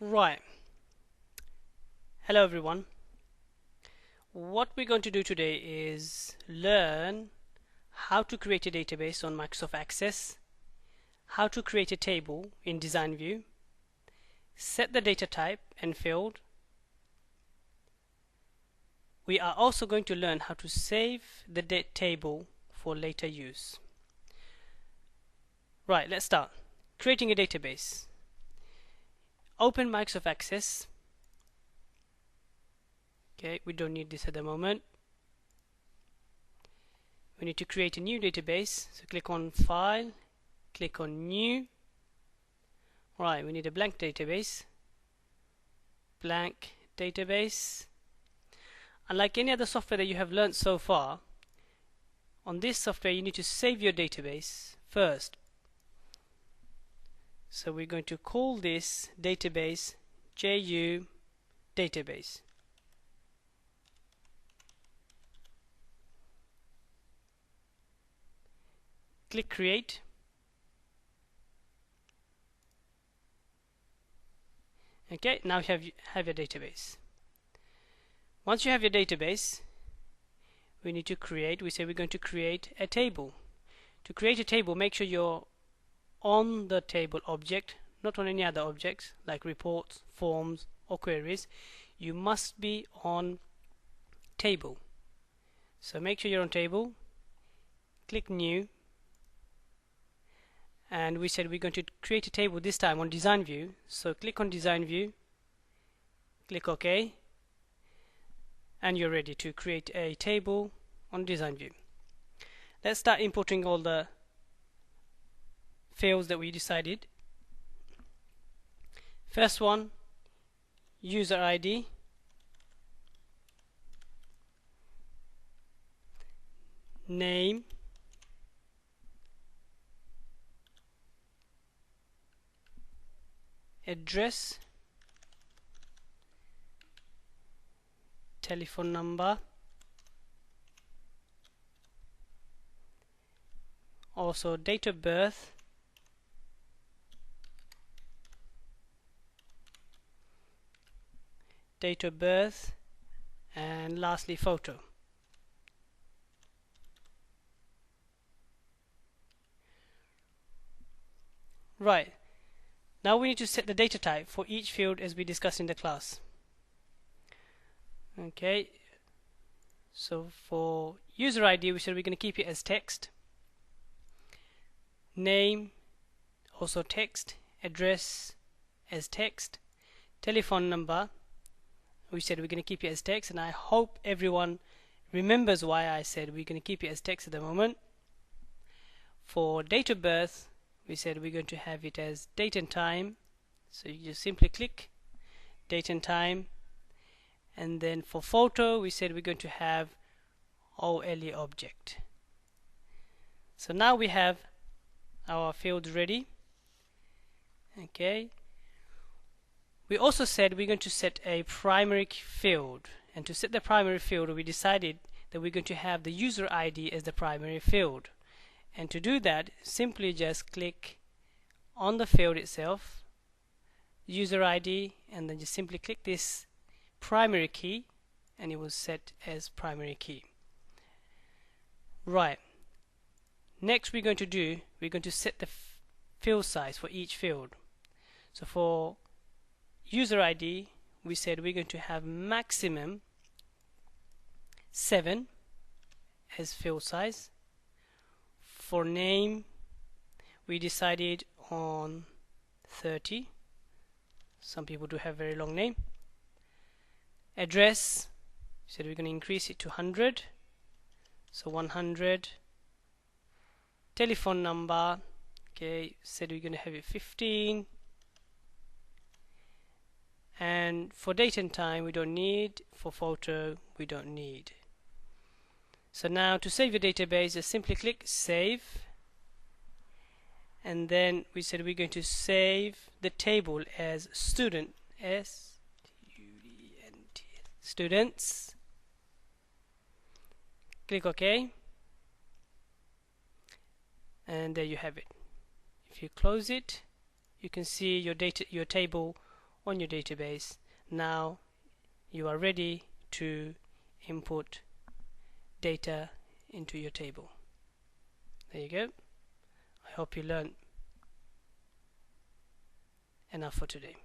Right. Hello everyone. What we're going to do today is learn how to create a database on Microsoft Access, how to create a table in Design View, set the data type and field. We are also going to learn how to save the table for later use. Right, let's start. Creating a database. Open Microsoft Access. Okay, we don't need this at the moment. We need to create a new database, so click on File, click on New. Right, we need a blank database. Blank database. Unlike any other software that you have learned so far, on this software you need to save your database first. So we're going to call this database JU database. Click Create. Okay, now you have your database. Once you have your database, we need to create, we're going to create a table. To create a table, make sure you're on the table object, not on any other objects like reports, forms or queries. You must be on table. So make sure you're on table, click New, and we said we're going to create a table this time on Design View. So click on Design View, click OK, and you're ready to create a table on Design View. Let's start importing all the fields that we decided. First one, user ID, name, address, telephone number, also date of birth, and lastly photo. Right, now we need to set the data type for each field as we discussed in the class. Okay, so for user ID we said we're going to keep it as text, name also text, address as text, telephone number we said we're going to keep it as text, and I hope everyone remembers why I said we're going to keep it as text at the moment. For date of birth we said we're going to have it as date and time, so you just simply click date and time. And then for photo we said we're going to have OLE object. So now we have our fields ready. Okay, we also said we're going to set a primary field, and to set the primary field we decided that we're going to have the user ID as the primary field. And to do that, simply just click on the field itself, user ID, and then just simply click this primary key and it will set as primary key. Right, next we're going to set the field size for each field. So for user ID we said we're going to have maximum 7 as field size. For name we decided on 30. Some people do have very long name. Address, we said we're going to increase it to 100, so 100. Telephone number, okay, said we're going to have it 15. And for date and time we don't need, for photo we don't need. So now to save your database, just simply click Save, and then we said we're going to save the table as student, students. Click OK, and there you have it. If you close it, you can see your table on your database. Now you are ready to input data into your table. There you go. I hope you learned enough for today.